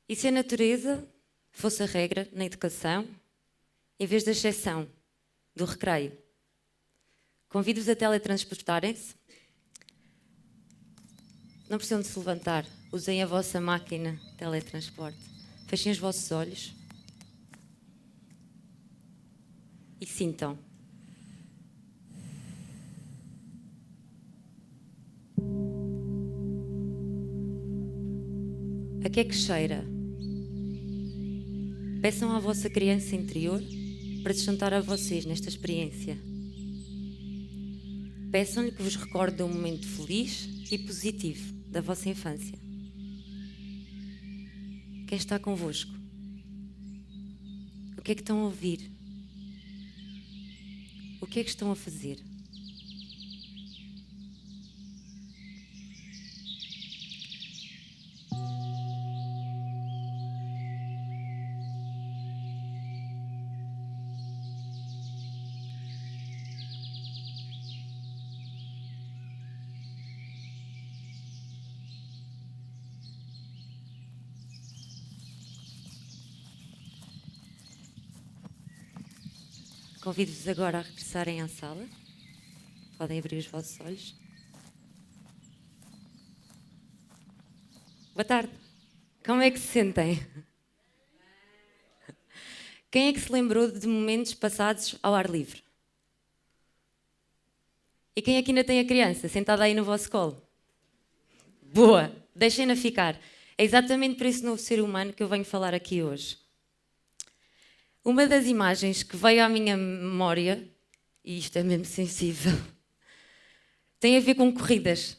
E se a natureza fosse a regra na educação, em vez da exceção do recreio? Convido-vos a teletransportarem-se. Não precisam de se levantar. Usem a vossa máquina de teletransporte. Fechem os vossos olhos. E sintam. A que é que cheira? Peçam à vossa criança interior para se juntar a vocês nesta experiência. Peçam-lhe que vos recorde um momento feliz e positivo da vossa infância. Quem está convosco? O que é que estão a ouvir? O que é que estão a fazer? Convido-vos agora a regressarem à sala. Podem abrir os vossos olhos. Boa tarde. Como é que se sentem? Quem é que se lembrou de momentos passados ao ar livre? E quem é que ainda tem a criança sentada aí no vosso colo? Boa! Deixem-na ficar. É exatamente para esse novo ser humano que eu venho falar aqui hoje. Uma das imagens que veio à minha memória, e isto é mesmo sensível, tem a ver com corridas.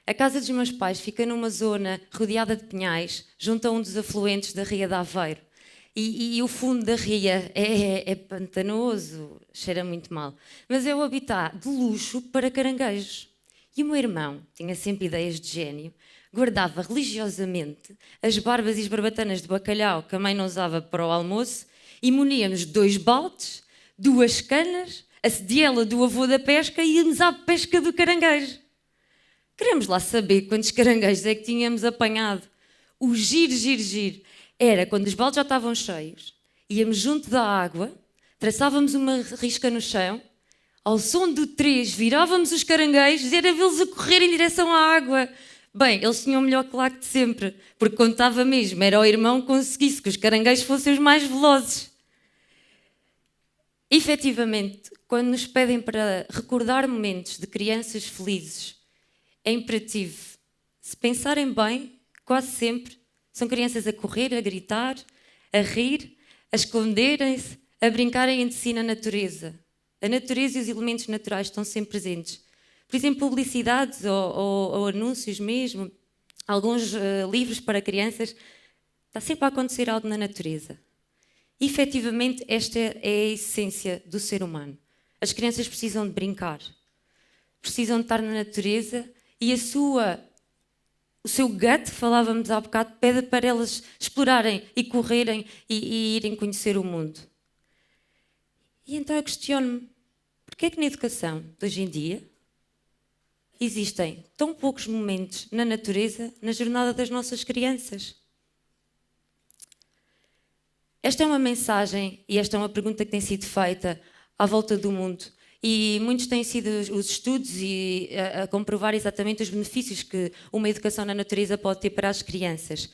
A casa dos meus pais fica numa zona rodeada de pinhais, junto a um dos afluentes da Ria de Aveiro. E o fundo da ria é pantanoso, cheira muito mal. Mas é o habitat de luxo para caranguejos. E o meu irmão tinha sempre ideias de gênio, guardava religiosamente as barbas e as barbatanas de bacalhau que a mãe não usava para o almoço e muníamos 2 baldes, 2 canas, a sediela do avô da pesca e íamos à pesca do caranguejo. Queremos lá saber quantos caranguejos é que tínhamos apanhado. O giro era quando os baldes já estavam cheios, íamos junto da água, traçávamos uma risca no chão, ao som do 3 virávamos os caranguejos e era vê-los a correr em direção à água. Bem, eles tinham o melhor claque de sempre, porque contava mesmo, era o irmão que conseguisse que os caranguejos fossem os mais velozes. Efetivamente, quando nos pedem para recordar momentos de crianças felizes, é imperativo. Se pensarem bem, quase sempre, são crianças a correr, a gritar, a rir, a esconderem-se, a brincarem entre si na natureza. A natureza e os elementos naturais estão sempre presentes. Por exemplo, publicidades ou anúncios mesmo, alguns livros para crianças, está sempre a acontecer algo na natureza. Efetivamente, esta é a essência do ser humano. As crianças precisam de brincar, precisam de estar na natureza e o seu gut, falávamos há bocado, pede para elas explorarem e correrem e irem conhecer o mundo. E então eu questiono-me, porquê é que na educação de hoje em dia existem tão poucos momentos na natureza na jornada das nossas crianças? Esta é uma mensagem e esta é uma pergunta que tem sido feita à volta do mundo e muitos têm sido os estudos a comprovar exatamente os benefícios que uma educação na natureza pode ter para as crianças.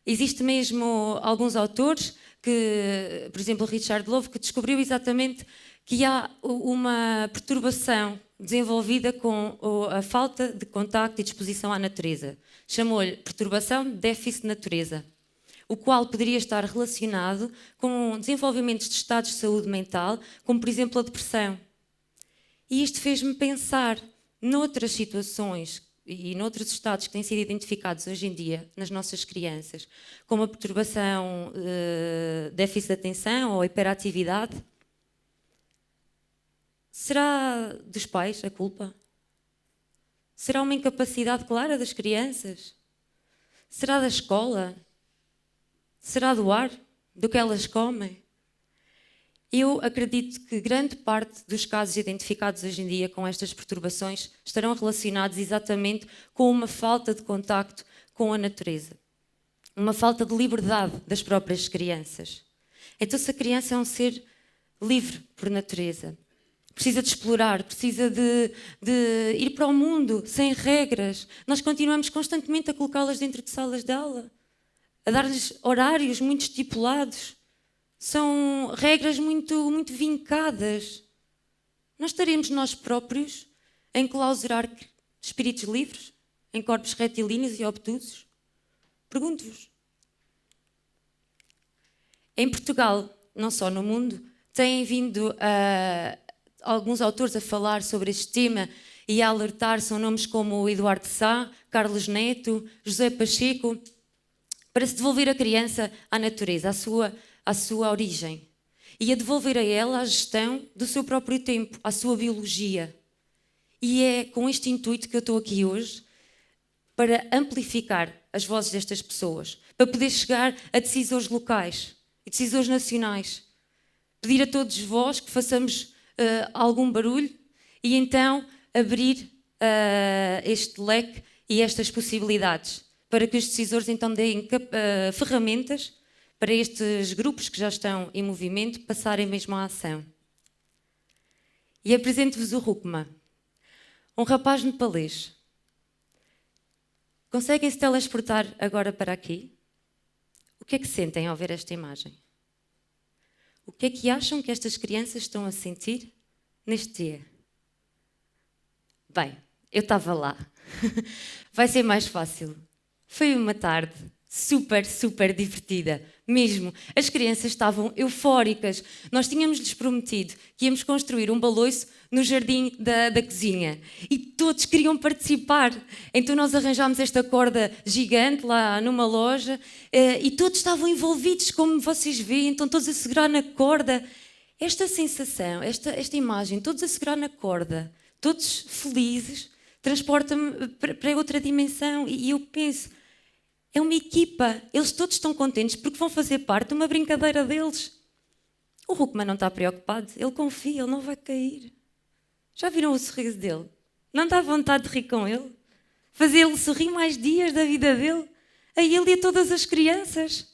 Existem mesmo alguns autores, por exemplo, Richard Louv, que descobriu exatamente que há uma perturbação desenvolvida com a falta de contacto e disposição à natureza. Chamou-lhe perturbação de déficit de natureza, o qual poderia estar relacionado com desenvolvimentos de estados de saúde mental, como por exemplo a depressão. E isto fez-me pensar noutras situações e noutros estados que têm sido identificados hoje em dia nas nossas crianças, como a perturbação, déficit de atenção ou hiperatividade. Será dos pais a culpa? Será uma incapacidade clara das crianças? Será da escola? Será do ar? Do que elas comem? Eu acredito que grande parte dos casos identificados hoje em dia com estas perturbações estarão relacionados exatamente com uma falta de contacto com a natureza. uma falta de liberdade das próprias crianças. Então, se a criança é um ser livre por natureza, precisa de explorar, precisa de ir para o mundo sem regras, nós continuamos constantemente a colocá-las dentro de salas de aula, a dar-lhes horários muito estipulados, são regras muito vincadas. Nós estaremos nós próprios a enclausurar espíritos livres em corpos retilíneos e obtusos? Pergunto-vos. Em Portugal, não só no mundo, têm vindo alguns autores a falar sobre este tema e a alertar, são nomes como Eduardo Sá, Carlos Neto, José Pacheco, para se devolver a criança à natureza, à sua origem, e a devolver a ela a gestão do seu próprio tempo, à sua biologia. E é com este intuito que eu estou aqui hoje, para amplificar as vozes destas pessoas, para poder chegar a decisores locais e decisores nacionais. Pedir a todos vós que façamos algum barulho e então abrir este leque e estas possibilidades, para que os decisores então deem ferramentas para estes grupos que já estão em movimento passarem mesmo à ação. E apresento-vos o Rukma, um rapaz nepalês. Conseguem se teletransportar agora para aqui? O que é que sentem ao ver esta imagem? O que é que acham que estas crianças estão a sentir neste dia? Bem, eu estava lá. Vai ser mais fácil. Foi uma tarde super divertida. Mesmo. As crianças estavam eufóricas. Nós tínhamos-lhes prometido que íamos construir um baloiço no jardim da cozinha. E todos queriam participar. Então nós arranjámos esta corda gigante lá numa loja e todos estavam envolvidos, como vocês veem. Então todos a segurar na corda. Esta sensação, esta imagem, todos a segurar na corda, todos felizes, transporta-me para outra dimensão. E eu penso, é uma equipa, eles todos estão contentes porque vão fazer parte de uma brincadeira deles. O Rukma não está preocupado, ele confia, ele não vai cair. Já viram o sorriso dele? Não dá vontade de rir com ele? Fazer-lhe sorrir mais dias da vida dele? A ele e a todas as crianças?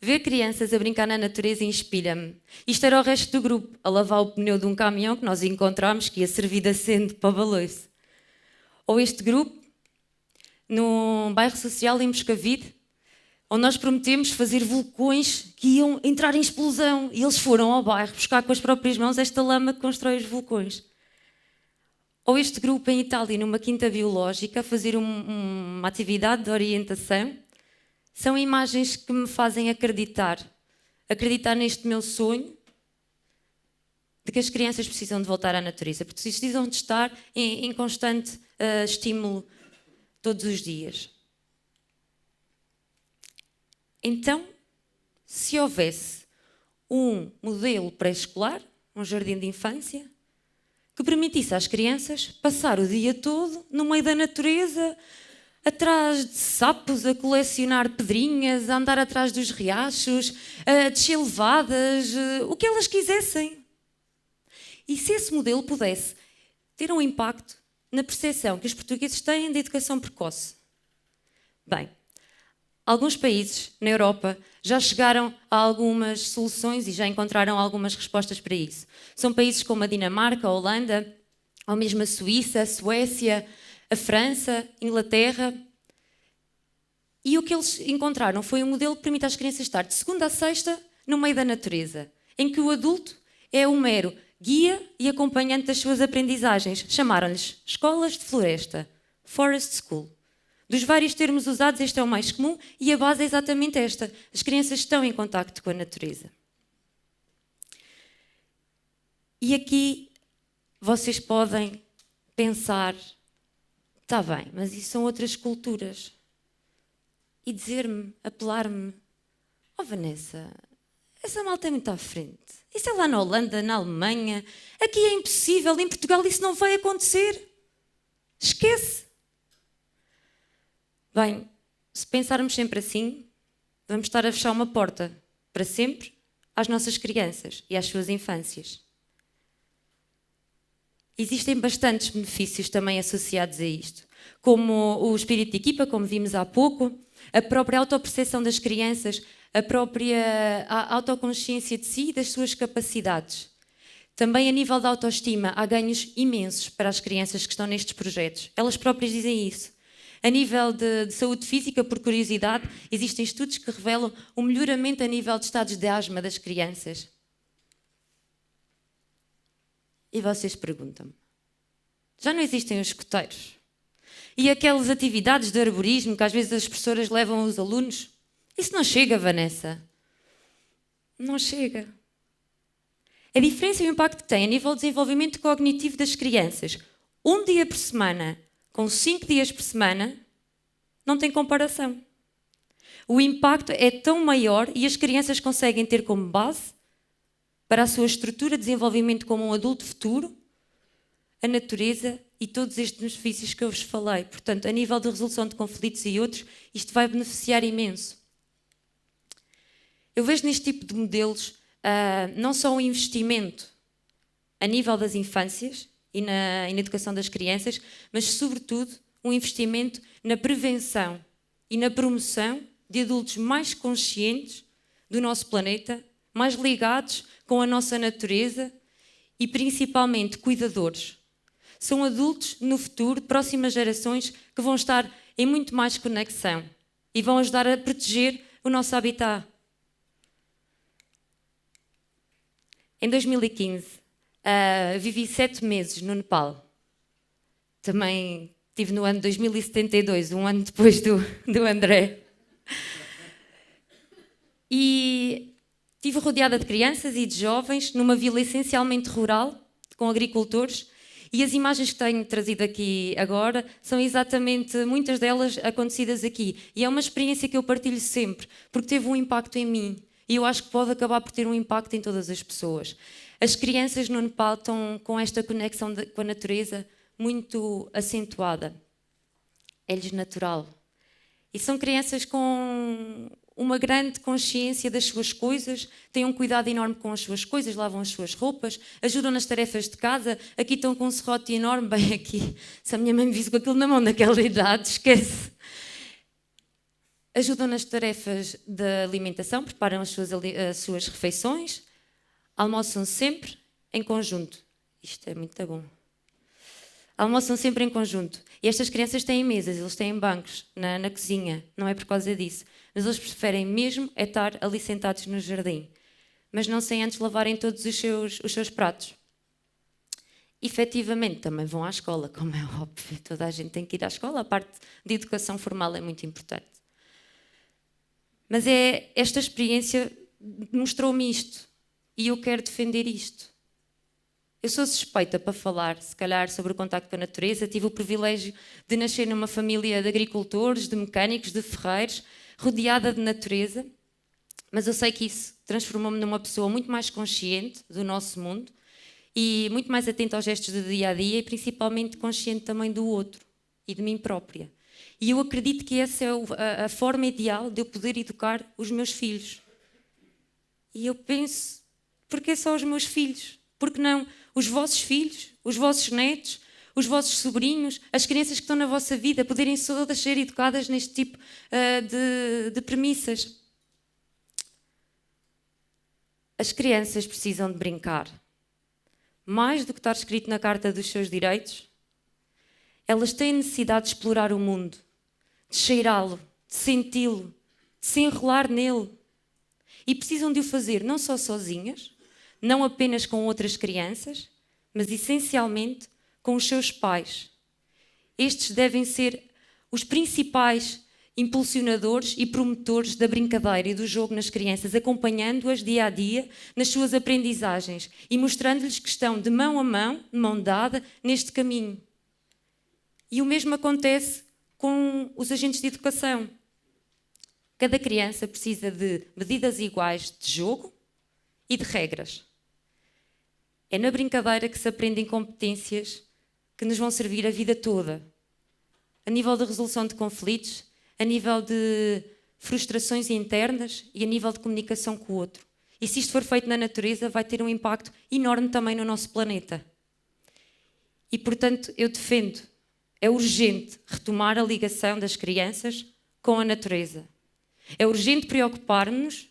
Ver crianças a brincar na natureza inspira-me. Isto era o resto do grupo, a lavar o pneu de um caminhão que nós encontramos, que ia servir de assento para o baloiço. Ou este grupo, num bairro social em Moscavide, onde nós prometemos fazer vulcões que iam entrar em explosão. E eles foram ao bairro buscar com as próprias mãos esta lama que constrói os vulcões. Ou este grupo em Itália, numa quinta biológica, a fazer uma atividade de orientação. São imagens que me fazem acreditar neste meu sonho de que as crianças precisam de voltar à natureza, porque precisam de estar em constante estímulo todos os dias. Então, se houvesse um modelo pré-escolar, um jardim de infância, que permitisse às crianças passar o dia todo no meio da natureza, atrás de sapos, a colecionar pedrinhas, a andar atrás dos riachos, a descer levadas, o que elas quisessem. E se esse modelo pudesse ter um impacto na percepção que os portugueses têm de educação precoce? Bem, alguns países na Europa já chegaram a algumas soluções e já encontraram algumas respostas para isso. São países como a Dinamarca, a Holanda, ou mesmo a Suíça, a Suécia, a França, a Inglaterra. E o que eles encontraram foi um modelo que permite às crianças estar de segunda a sexta no meio da natureza, em que o adulto é um mero guia e acompanhante das suas aprendizagens. Chamaram-lhes escolas de floresta, Forest School. Dos vários termos usados, este é o mais comum e a base é exatamente esta. As crianças estão em contacto com a natureza. E aqui vocês podem pensar, está bem, mas isso são outras culturas. E dizer-me, apelar-me, oh Vanessa, essa malta é muito à frente. Isso é lá na Holanda, na Alemanha. Aqui é impossível, em Portugal isso não vai acontecer. Esquece. Bem, se pensarmos sempre assim, vamos estar a fechar uma porta para sempre às nossas crianças e às suas infâncias. Existem bastantes benefícios também associados a isto, como o espírito de equipa, como vimos há pouco, a própria autoperceção das crianças, a própria autoconsciência de si e das suas capacidades. Também a nível da autoestima, há ganhos imensos para as crianças que estão nestes projetos. Elas próprias dizem isso. A nível de saúde física, por curiosidade, existem estudos que revelam o melhoramento a nível de estados de asma das crianças. E vocês perguntam-me, já não existem os escoteiros? E aquelas atividades de arborismo que às vezes as professoras levam os alunos? Isso não chega, Vanessa. Não chega. A diferença e o impacto que tem a nível de desenvolvimento cognitivo das crianças, 1 dia por semana, com 5 dias por semana, não tem comparação. O impacto é tão maior e as crianças conseguem ter como base para a sua estrutura de desenvolvimento como um adulto futuro, a natureza e todos estes benefícios que eu vos falei. Portanto, a nível de resolução de conflitos e outros, isto vai beneficiar imenso. Eu vejo neste tipo de modelos não só um investimento a nível das infâncias e na educação das crianças, mas sobretudo um investimento na prevenção e na promoção de adultos mais conscientes do nosso planeta, mais ligados com a nossa natureza e principalmente cuidadores. São adultos no futuro, próximas gerações, que vão estar em muito mais conexão e vão ajudar a proteger o nosso habitat. Em 2015, vivi 7 meses no Nepal. Também estive no ano 2072, um ano depois do André. E estive rodeada de crianças e de jovens numa vila essencialmente rural, com agricultores, e as imagens que tenho trazido aqui agora são exatamente muitas delas acontecidas aqui. E é uma experiência que eu partilho sempre, porque teve um impacto em mim. E eu acho que pode acabar por ter um impacto em todas as pessoas. As crianças no Nepal estão com esta conexão com a natureza muito acentuada. É-lhes natural. E são crianças com uma grande consciência das suas coisas, têm um cuidado enorme com as suas coisas, lavam as suas roupas, ajudam nas tarefas de casa. Aqui estão com um serrote enorme, bem aqui. Se a minha mãe me visse com aquilo na mão naquela idade, esquece. Ajudam nas tarefas de alimentação, preparam as suas refeições, almoçam sempre em conjunto. Isto é muito bom. Almoçam sempre em conjunto. E estas crianças têm mesas, eles têm bancos na cozinha. Não é por causa disso. Mas eles preferem mesmo é estar ali sentados no jardim. Mas não sem antes lavarem todos os seus pratos. Efetivamente, também vão à escola, como é óbvio. Toda a gente tem que ir à escola. A parte de educação formal é muito importante. Mas esta experiência mostrou-me isto. E eu quero defender isto. Eu sou suspeita para falar, se calhar, sobre o contacto com a natureza. Tive o privilégio de nascer numa família de agricultores, de mecânicos, de ferreiros, rodeada de natureza. Mas eu sei que isso transformou-me numa pessoa muito mais consciente do nosso mundo e muito mais atenta aos gestos do dia-a-dia e principalmente consciente também do outro e de mim própria. E eu acredito que essa é a forma ideal de eu poder educar os meus filhos. E eu penso, porquê só os meus filhos? Porque não os vossos filhos, os vossos netos, os vossos sobrinhos, as crianças que estão na vossa vida, poderem todas ser educadas neste tipo de premissas? As crianças precisam de brincar. Mais do que estar escrito na Carta dos Seus Direitos, elas têm necessidade de explorar o mundo, de cheirá-lo, de senti-lo, de se enrolar nele. E precisam de o fazer não só sozinhas, não apenas com outras crianças, mas essencialmente com os seus pais. Estes devem ser os principais impulsionadores e promotores da brincadeira e do jogo nas crianças, acompanhando-as dia a dia nas suas aprendizagens e mostrando-lhes que estão de mão dada, neste caminho. E o mesmo acontece com os agentes de educação. Cada criança precisa de medidas iguais de jogo e de regras. É na brincadeira que se aprendem competências que nos vão servir a vida toda. A nível de resolução de conflitos, a nível de frustrações internas e a nível de comunicação com o outro. E se isto for feito na natureza, vai ter um impacto enorme também no nosso planeta. E, portanto, eu defendo, é urgente retomar a ligação das crianças com a natureza. É urgente preocupar-nos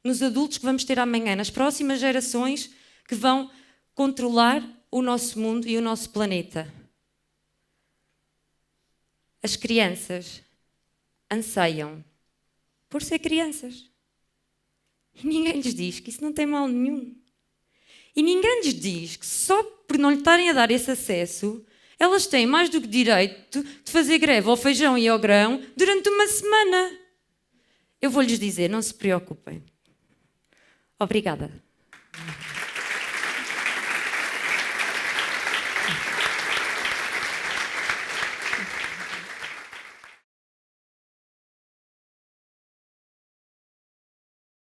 nos adultos que vamos ter amanhã, nas próximas gerações que vão controlar o nosso mundo e o nosso planeta. As crianças anseiam por ser crianças. E ninguém lhes diz que isso não tem mal nenhum. E ninguém lhes diz que só por não lhe estarem a dar esse acesso, elas têm mais do que direito de fazer greve ao feijão e ao grão durante uma semana. Eu vou-lhes dizer, não se preocupem. Obrigada.